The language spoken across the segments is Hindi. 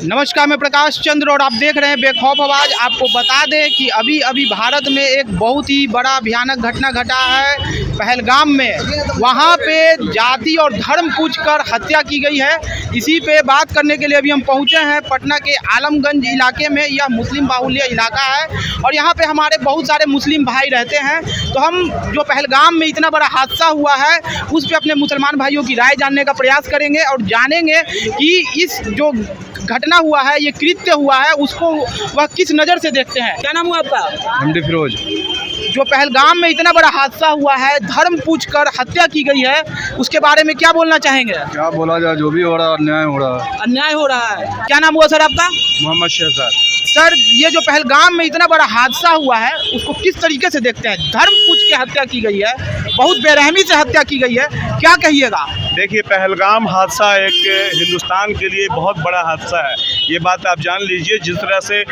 नमस्कार, मैं प्रकाश चंद्र और आप देख रहे हैं बेखौफ आवाज़। आपको बता दें कि अभी अभी भारत में एक बहुत ही बड़ा भयानक घटना घटा है पहलगाम में। वहाँ पे जाति और धर्म पूछकर हत्या की गई है। इसी पे बात करने के लिए अभी हम पहुँचे हैं पटना के आलमगंज इलाके में। यह मुस्लिम बाहुल्य इलाका है और यहाँ पे हमारे बहुत सारे मुस्लिम भाई रहते हैं। तो हम जो पहलगाम में इतना बड़ा हादसा हुआ है उस पर अपने मुसलमान भाइयों की राय जानने का प्रयास करेंगे और जानेंगे कि इस जो घटना हुआ है, ये कृत्य हुआ है, उसको वह किस नज़र से देखते हैं। क्या नाम हुआ आपका? एमडी फिरोज। जो पहलगाम में इतना बड़ा हादसा हुआ है, धर्म पूछकर हत्या की गई है, उसके बारे में क्या बोलना चाहेंगे? क्या बोला जाए, जो भी हो रहा है अन्याय हो रहा है। अन्याय हो रहा है। क्या नाम हुआ सर आपका? मोहम्मद शहजाद। सर, ये जो पहलगाम में इतना बड़ा हादसा हुआ है उसको किस तरीके से देखते हैं? धर्म पूछ के हत्या की गई है, बहुत बेरहमी से हत्या की गई है, क्या कहिएगा? देखिए, पहलगाम हादसा एक हिंदुस्तान के लिए बहुत बड़ा हादसा है। ये बात आप जान लीजिए। जिस तरह से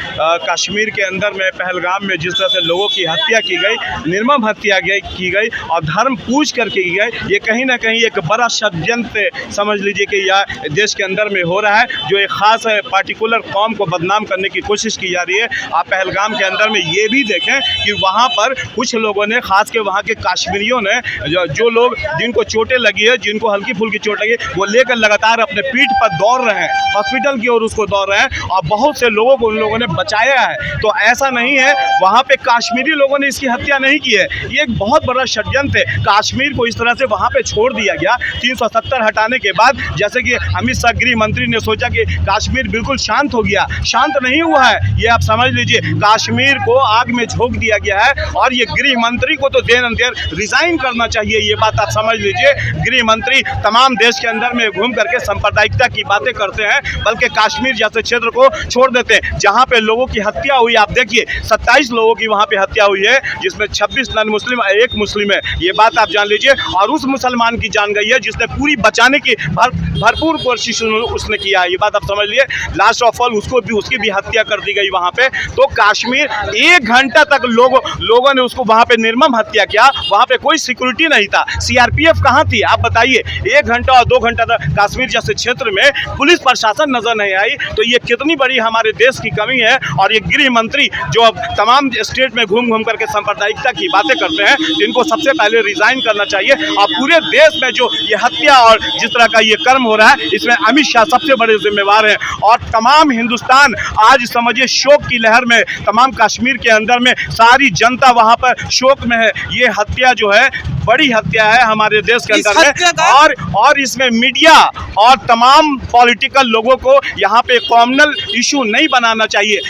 कश्मीर के अंदर में पहलगाम में जिस तरह से लोगों की हत्या की गई, निर्मम हत्या की गई और धर्म पूछ करके की गई, ये कहीं ना कहीं एक बड़ा षड्यंत्र समझ लीजिए कि यह देश के अंदर में हो रहा है, जो एक ख़ास पार्टिकुलर कौम को बदनाम करने की कोशिश की जा रही है। आप पहलगाम के अंदर में ये भी देखें कि वहाँ पर कुछ लोगों ने, खास के वहाँ के कश्मीरियों ने, जो लोग जिनको चोटें लगी है, जिनको हल्की फुल्की चोट लगी, वो लेकर लगातार अपने पीठ पर दौड़ रहे हैं, हॉस्पिटल की ओर उसको दौड़ रहे हैं और बहुत से लोगों को उन लोगों ने बचाया है। तो ऐसा नहीं है वहाँ पे कश्मीरी लोगों ने इसकी हत्या नहीं की है। ये एक बहुत बड़ा षड्यंत्र है। कश्मीर को इस तरह से वहाँ पे छोड़ दिया गया 370 हटाने के बाद। जैसे कि अमित शाह गृह मंत्री ने सोचा कि कश्मीर बिल्कुल शांत हो गया, शांत नहीं हुआ है। ये आप समझ लीजिए, कश्मीर को आग में झोंक दिया गया है और ये गृह मंत्री को तो देर रिजाइन करना चाहिए। ये बात आप समझ लीजिए। गृह मंत्री तमाम देश के अंदर में घूम करके सांप्रदायिकता की बातें करते हैं, बल्कि कश्मीर जैसे क्षेत्र को छोड़ देते हैं जहां पे लोगों की हत्या हुई। आप देखिए, 27 लोगों की वहां पे हत्या हुई है, जिसमें 26 नॉन मुस्लिम, एक मुस्लिम है। ये बात आप जान लीजिए। और उस मुसलमान की जान गई है जिसने पूरी बचाने की भरपूर कोशिश उसने किया है। ये बात आप समझ लीजिए। लास्ट ऑफ ऑल उसकी भी हत्या कर दी गई वहां पे। तो कश्मीर 1 घंटा तक लोगों ने उसको वहां पे निर्मम हत्या किया। वहां पे कोई सिक्योरिटी नहीं था। सीआरपीएफ कहां थी आप बताइए? 1 घंटा और 2 घंटा तक कश्मीर जैसे क्षेत्र में पुलिस प्रशासन नजर नहीं आई। तो ये कितनी बड़ी हमारे देश की कमी है। और ये गृह मंत्री जो अब तमाम स्टेट में घूम घूम करके सांप्रदायिकता की बातें करते हैं, इनको सबसे पहले रिजाइन करना चाहिए। और पूरे देश में जो ये हत्या और जिस तरह का ये कर्म हो रहा है, इसमें अमित शाह सबसे बड़े जिम्मेवार हैं। और तमाम हिंदुस्तान आज समझिए शोक की लहर में, तमाम कश्मीर के अंदर में सारी जनता वहां पर शोक में है। ये हत्या जो है बड़ी हत्या है हमारे देश के अंदर में। और इसमें मीडिया और तमाम पॉलिटिकल लोगों को यहाँ पे कॉमनल इशू नहीं बनाना चाहिए।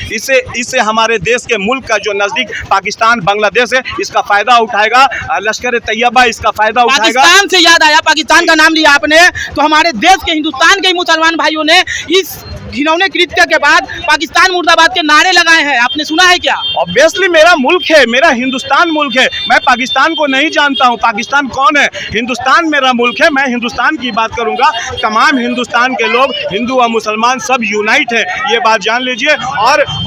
इससे हमारे देश के मुल्क का जो नज़दीक पाकिस्तान, बांग्लादेश है, इसका फ़ायदा उठाएगा। लश्कर तैयबा इसका फ़ायदा उठाएगा। पाकिस्तान से याद आया, पाकिस्तान का नाम लिया आपने, तो हमारे देश के, हिंदुस्तान के मुसलमान भाइयों ने इस घिनौने कृत्य के बाद पाकिस्तान मुर्दाबाद के नारे लगाए हैं। आपने सुना है क्या? ऑब्वियसली मेरा मुल्क है, मेरा हिंदुस्तान मुल्क है। मैं पाकिस्तान को नहीं जानता हूँ। पाकिस्तान कौन है? हिंदुस्तान मेरा मुल्क है। मैं हिंदुस्तान की बात करूँगा। तमाम हिंदुस्तान के लोग, हिंदू और मुसलमान, सब यूनाइट है। ये बात जान लीजिए।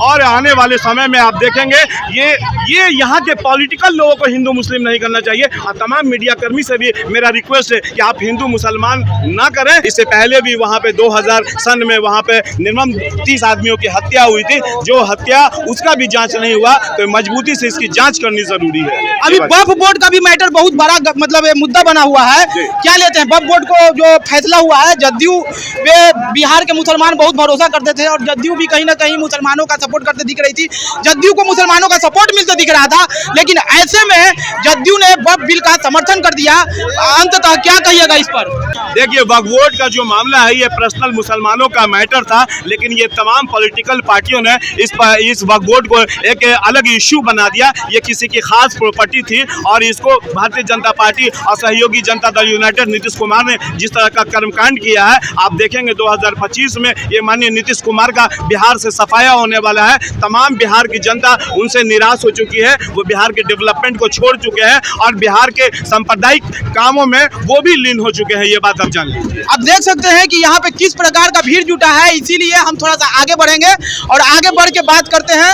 और आने वाले समय में आप देखेंगे ये यहाँ के पॉलिटिकल लोगों को हिंदू मुस्लिम नहीं करना चाहिए। और तमाम मीडिया कर्मी से भी मेरा रिक्वेस्ट है कि आप हिंदू मुसलमान ना करें। इससे पहले भी वहाँ पे 2000 सन में वहाँ पे निर्मम 30 आदमियों की हत्या हुई थी। जो हत्या, उसका भी जांच नहीं हुआ। तो मजबूती से इसकी जांच करनी जरूरी है। अभी वक्फ बोर्ड का भी मैटर बहुत बड़ा मतलब मुद्दा बना हुआ है। क्या लेते हैं वक्फ बोर्ड को? जो फैसला हुआ है, जदयू पे बिहार के मुसलमान बहुत भरोसा करते थे और जदयू भी कहीं ना कहीं मुसलमानों का सपोर्ट करते दिख रही थी। जदयू को मुसलमानों का सपोर्ट मिलते दिख रहा था, लेकिन ऐसे में जदयू ने वक्फ बिल का समर्थन कर दिया। अंततः क्या कहिएगा इस पर? देखिए, वक्फ बोर्ड का जो मामला है, ये पर्सनल मुसलमानों का मैटर था, लेकिन ये तमाम पॉलिटिकल पार्टियों ने इस वक्फ बोर्ड को एक अलग इशू बना दिया। ये किसी की खास प्रॉपर्टी थी और इसको भारतीय जनता पार्टी और सहयोगी जनता दल यूनाइटेड नीतीश कुमार ने जिस तरह का कर्मकांड किया है, आप देखेंगे 2025 में ये माननीय नीतीश कुमार का बिहार से सफाया होने वाला है। तमाम बिहार की जनता उनसे निराश हो चुकी है। वो बिहार के डेवलपमेंट को छोड़ चुके हैं और बिहार के सांप्रदायिक कामों में वो भी लीन हो चुके हैं। ये बात आप जान लीजिए। आप देख सकते हैं कि यहाँ पे किस प्रकार का भीड़ जुटा है। इसीलिए हम थोड़ा सा आगे बढ़ेंगे और आगे बढ़ के बात करते हैं।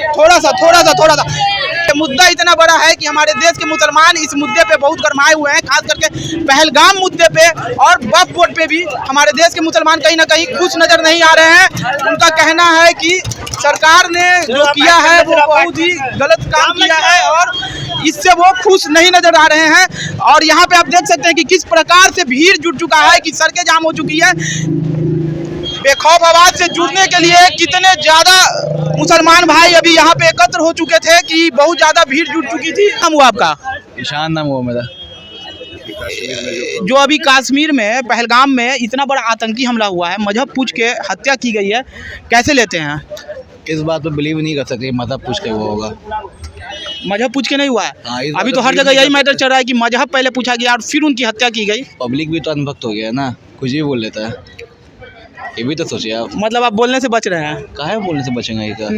थोड़ा सा मुद्दा इतना बड़ा है कि हमारे देश के मुसलमान इस मुद्दे पे बहुत गरमाए हुए हैं, खास करके पहलगाम मुद्दे पे और वक्फ बोर्ड पे भी हमारे देश के मुसलमान कहीं ना कहीं खुश नजर नहीं आ रहे हैं। उनका कहना है कि सरकार ने जो किया है वो बहुत ही गलत काम किया है और इससे वो खुश नहीं नजर आ रहे हैं। और यहाँ पे आप देख सकते हैं कि किस प्रकार से भीड़ जुट चुका है, कि सड़कें जाम हो चुकी है। बेखौफ आवाज से जुड़ने के लिए कितने ज़्यादा मुसलमान भाई अभी यहाँ पे एकत्र हो चुके थे कि बहुत ज़्यादा भीड़ जुट चुकी थी। नाम हुआ आपका? ईशान नाम हुआ मेरा। जो अभी कश्मीर में पहलगाम में इतना बड़ा आतंकी हमला हुआ है, मजहब पूछ के हत्या की गई है, कैसे लेते हैं? इस बात पे बिलीव नहीं कर सकते मज़हब पूछ के वो होगा। मजहब पूछ के नहीं हुआ है। हाँ, अभी तो हर जगह यही मैटर चल रहा है कि मजहब पहले पूछा गया और फिर उनकी हत्या की गई। पब्लिक भी तो अनभक्त हो गया ना, कुछ भी बोल लेता है। ये भी तो सोचिए आप। मतलब आप बोलने से बच रहे हैं? काहे बोलने से बचेंगे क्या?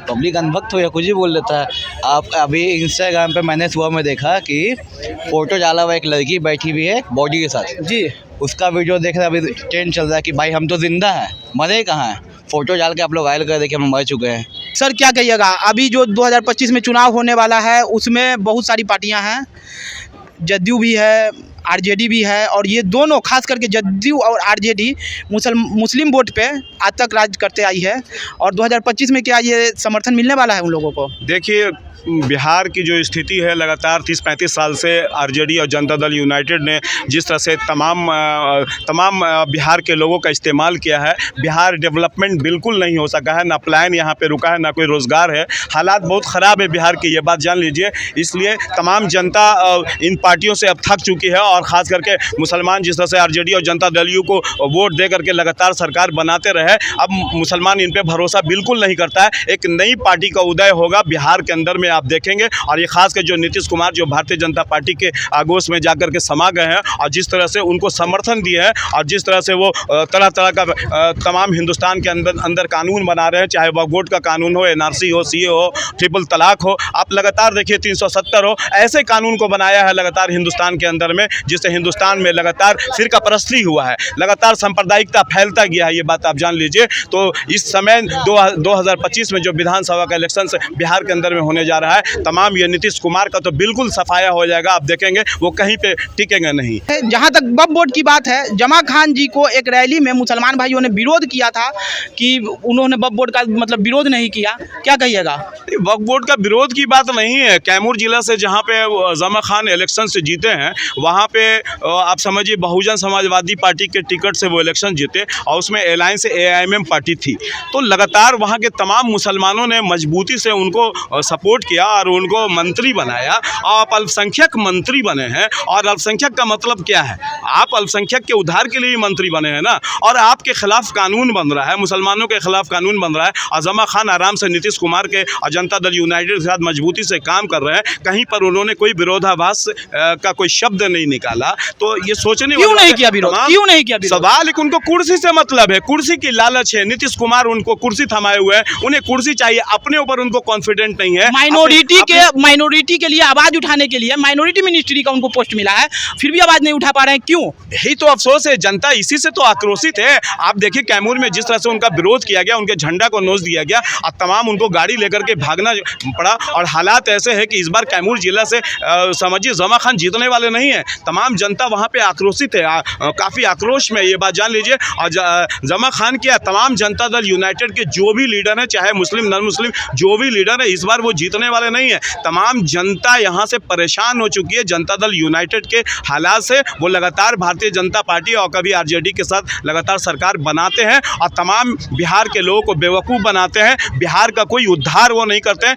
पब्लिक अनभक्त हो या कुछ भी बोल लेता है। आप अभी इंस्टाग्राम पे मैंने सुबह में देखा कि फोटो डाला हुआ एक लड़की बैठी हुई है बॉडी के साथ जी, उसका वीडियो देख रहे अभी ट्रेंड चल रहा है कि भाई हम तो जिंदा हैं, मरे कहाँ हैं। फोटो डाल के आप लोग वायरल कर दे कि हम मर चुके हैं। सर क्या कहिएगा, अभी जो 2025 में चुनाव होने वाला है उसमें बहुत सारी पार्टियां हैं, जदयू भी है, आरजेडी भी है, और ये दोनों खास करके जदयू और आरजेडी मुस्लिम वोट पे आज तक राज करते आई है, और 2025 में क्या ये समर्थन मिलने वाला है उन लोगों को? देखिए, बिहार की जो स्थिति है लगातार 30-35 साल से आरजेडी और जनता दल यूनाइटेड ने जिस तरह से तमाम बिहार के लोगों का इस्तेमाल किया है, बिहार डेवलपमेंट बिल्कुल नहीं हो सका है, ना प्लान यहाँ पे रुका है, ना कोई रोज़गार है। हालात बहुत ख़राब है बिहार की, ये बात जान लीजिए। इसलिए तमाम जनता इन पार्टियों से अब थक चुकी है, और ख़ास करके मुसलमान जिस तरह से आरजेडी और जनता दल यू को वोट दे करके लगातार सरकार बनाते रहे, अब मुसलमान इन पर भरोसा बिल्कुल नहीं करता है। एक नई पार्टी का उदय होगा बिहार के अंदर में, आप देखेंगे। और ये खास कर जो नीतीश कुमार जो भारतीय जनता पार्टी के आगोश में जाकर के समा गए हैं, और जिस तरह से उनको समर्थन दिए हैं, और जिस तरह से वो तरह तरह का तमाम हिंदुस्तान के अंदर कानून बना रहे हैं, चाहे वह वोट का कानून हो, एनआरसी हो, सीए हो, ट्रिपल तलाक हो, आप लगातार देखिए 370 हो, ऐसे कानून को बनाया है लगातार हिंदुस्तान के अंदर में, जिससे हिंदुस्तान में लगातार फिरका परस्ती हुआ है, लगातार सांप्रदायिकता फैलता गया है। ये बात आप जान लीजिए। तो इस समय 2025 में जो विधानसभा का इलेक्शन बिहार के अंदर में होने जा रहा है, तमाम ये नीतीश कुमार का तो बिल्कुल सफाया हो जाएगा। आप देखेंगे वो कहीं पे टिकेंगे नहीं। जहां तक वक्फ बोर्ड की बात है, जमा खान जी को एक रैली में मुसलमान भाइयों ने विरोध किया था कि उन्होंने वक्फ बोर्ड का मतलब विरोध नहीं किया, क्या कहिएगा? वक्फ बोर्ड का विरोध की बात नहीं है। कैमूर जिला से जहाँ पे जमा खान इलेक्शन से जीते हैं, वहाँ पे आप समझिए बहुजन समाजवादी पार्टी के टिकट से वो इलेक्शन जीते, और उसमें अलायंस AIMM पार्टी थी। तो लगातार वहाँ के तमाम मुसलमानों ने मजबूती से उनको सपोर्ट किया और उनको मंत्री बनाया। आप अल्पसंख्यक मंत्री बने हैं, और अल्पसंख्यक का मतलब क्या है? आप अल्पसंख्यक के उद्धार के लिए मंत्री बने हैं ना, और आपके खिलाफ कानून बन रहा है, मुसलमानों के खिलाफ कानून बन रहा है, और जमा खान आराम से नीतीश कुमार के और जनता दल यूनाइटेड के साथ मजबूती से काम कर रहे हैं। कहीं पर उन्होंने कोई विरोधाभास का कोई शब्द नहीं निकाला। तो ये सोचने क्यों नहीं किया विरोध? क्यों नहीं किया विरोध? सवाल एक उनको कुर्सी से मतलब है, कुर्सी की लालच है। नीतीश कुमार उनको कुर्सी थमाए हुए हैं, उन्हें कुर्सी चाहिए, अपने ऊपर उनको कॉन्फिडेंट नहीं है। माइनॉरिटी के लिए आवाज उठाने के लिए माइनॉरिटी मिनिस्ट्री का उनको पोस्ट मिला है, फिर भी आवाज नहीं उठा पा रहे हैं, क्यों? यही तो अफसोस है, जनता इसी से तो आक्रोशित है। आप देखिए कैमूर में जिस तरह से उनका विरोध किया गया, उनके झंडा को नोच दिया गया, और तमाम उनको गाड़ी लेकर के भागना पड़ा। और हालात ऐसे है कि इस बार कैमूर जिला से समझिए जमा खान जीतने वाले नहीं है। तमाम जनता वहाँ पे आक्रोशित है, काफ़ी आक्रोश में, ये बात जान लीजिए। और जमा खान क्या, तमाम जनता दल यूनाइटेड के जो भी लीडर हैं, चाहे मुस्लिम नॉन मुस्लिम जो भी लीडर है, इस बार वो जीतने वाले नहीं है। तमाम जनता यहाँ से परेशान हो चुकी है जनता दल यूनाइटेड के हालात से। वो लगातार भारतीय जनता पार्टी और कभी आरजेडी के साथ लगातार सरकार बनाते हैं, और तमाम बिहार के लोगों को बेवकूफ़ बनाते हैं। बिहार का कोई उद्धार वो नहीं करते हैं।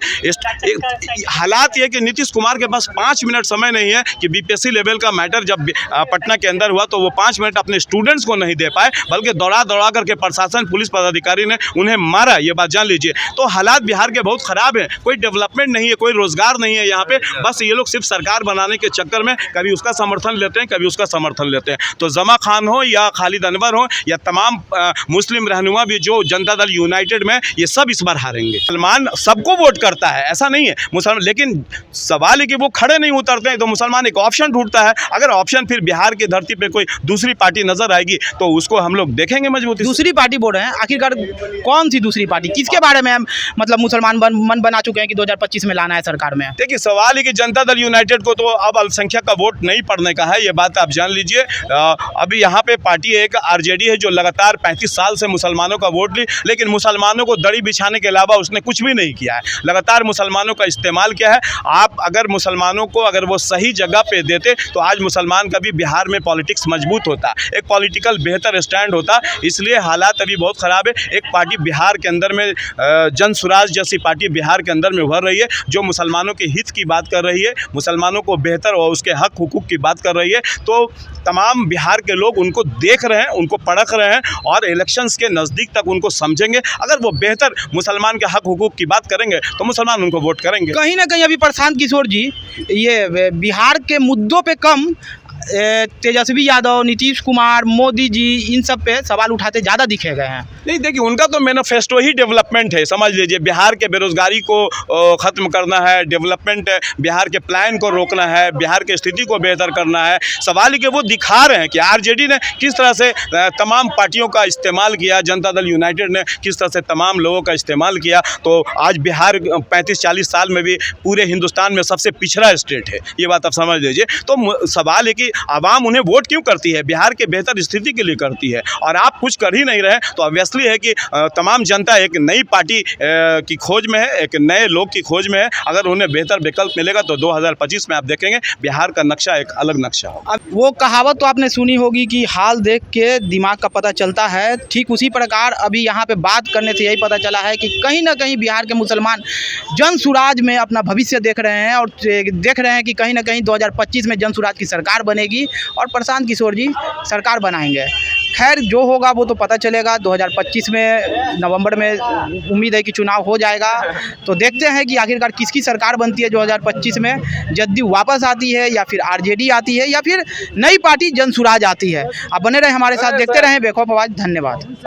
हालात ये कि नीतीश कुमार के पास 5 मिनट समय नहीं है कि BPSC लेवल का मैटर जब पटना के अंदर हुआ, तो वो 5 मिनट अपने स्टूडेंट्स को नहीं दे पाए, बल्कि दौड़ा करके प्रशासन पुलिस पदाधिकारी ने उन्हें मारा। ये बात जान लीजिए। तो हालात बिहार के बहुत ख़राब हैं, कोई डेवलपमेंट नहीं है, कोई रोज़गार नहीं है यहाँ पे। बस ये लोग सिर्फ सरकार बनाने के चक्कर में कभी उसका समर्थन लेते हैं, कभी उसका समर्थन समर्थन लेते हैं। तो जमा खान हो या खालिद अनवर हो या तमाम मुस्लिम रहनुमा भी जो जनता दल यूनाइटेड में, ये सब इस बार हारेंगे। मुसलमान सबको वोट करता है, ऐसा नहीं है मुसलमान, लेकिन सवाल है कि वो खड़े नहीं उतरते हैं, तो मुसलमान एक ऑप्शन ढूंढता है। अगर ऑप्शन फिर बिहार की धरती पे कोई दूसरी पार्टी नजर आएगी तो उसको हम लोग देखेंगे मजबूती से। दूसरी पार्टी बोल रहे हैं, आखिरकार कौन सी दूसरी पार्टी, किसके बारे में मतलब मुसलमान मन बना चुके हैं कि 2025 में लाना है सरकार में? देखिए, सवाल है कि जनता दल यूनाइटेड को तो अब अल्पसंख्यक का वोट नहीं पड़ने का है, ये बात आप जान लीजिए। अभी यहाँ पे पार्टी एक आरजेडी है जो लगातार 35 साल से मुसलमानों का वोट ली, लेकिन मुसलमानों को दड़ी बिछाने के अलावा उसने कुछ भी नहीं किया है। लगातार मुसलमानों का इस्तेमाल किया है। आप अगर मुसलमानों को अगर वो सही जगह पे देते तो आज मुसलमान का भी बिहार में पॉलिटिक्स मजबूत होता, एक पॉलिटिकल बेहतर स्टैंड होता। इसलिए हालात अभी बहुत ख़राब है। एक पार्टी बिहार के अंदर में जन स्वराज जैसी पार्टी बिहार के अंदर में उभर रही है, जो मुसलमानों के हित की बात कर रही है, मुसलमानों को बेहतर और उसके हक हुकूक की बात कर रही है। तो तमाम बिहार के लोग उनको देख रहे हैं, उनको परख रहे हैं और इलेक्शंस के नज़दीक तक उनको समझेंगे। अगर वो बेहतर मुसलमान के हक हुकूक की बात करेंगे तो मुसलमान उनको वोट करेंगे। कहीं ना कहीं अभी प्रशांत किशोर जी ये बिहार के मुद्दों पे कम तेजस्वी यादव, नीतीश कुमार, मोदी जी, इन सब पे सवाल उठाते ज़्यादा दिखे गए हैं। नहीं, देखिए, उनका तो मैनिफेस्टो ही डेवलपमेंट है। समझ लीजिए, बिहार के बेरोजगारी को ख़त्म करना है, डेवलपमेंट, बिहार के प्लान को रोकना है, बिहार की स्थिति को बेहतर करना है। सवाल है कि वो दिखा रहे हैं कि आरजेडी ने किस तरह से तमाम पार्टियों का इस्तेमाल किया, जनता दल यूनाइटेड ने किस तरह से तमाम लोगों का इस्तेमाल किया। तो आज बिहार 35-40 साल में भी पूरे हिंदुस्तान में सबसे पिछड़ा स्टेट है, ये बात आप समझ लीजिए। तो सवाल है कि आवाम उन्हें वोट क्यों करती है? बिहार के बेहतर स्थिति के लिए करती है, और आप कुछ कर ही नहीं रहे। तो ऑब्वियसली है कि तमाम जनता एक नई पार्टी की खोज में है, एक नए लोग की खोज में है। अगर उन्हें बेहतर विकल्प मिलेगा तो 2025 में आप देखेंगे बिहार का नक्शा एक अलग नक्शा होगा। अब वो कहावत तो आपने सुनी होगी कि हाल देख के दिमाग का पता चलता है, ठीक उसी प्रकार अभी यहाँ पे बात करने से यही पता चला है कि कहीं ना कहीं बिहार के मुसलमान जन सुराज में अपना भविष्य देख रहे हैं, और देख रहे हैं कि कहीं ना कहीं 2025 में जन सुराज की सरकार बनेगी और प्रशांत किशोर जी सरकार बनाएंगे। खैर, जो होगा वो तो पता चलेगा 2025 में, नवंबर में उम्मीद है कि चुनाव हो जाएगा। तो देखते हैं कि आखिरकार किसकी सरकार बनती है 2025 में, जदयू वापस आती है या फिर आरजेडी आती है या फिर नई पार्टी जन सुराज आती है। आप बने रहे हमारे साथ, देखते रहें बेखौफ आवाज़। धन्यवाद।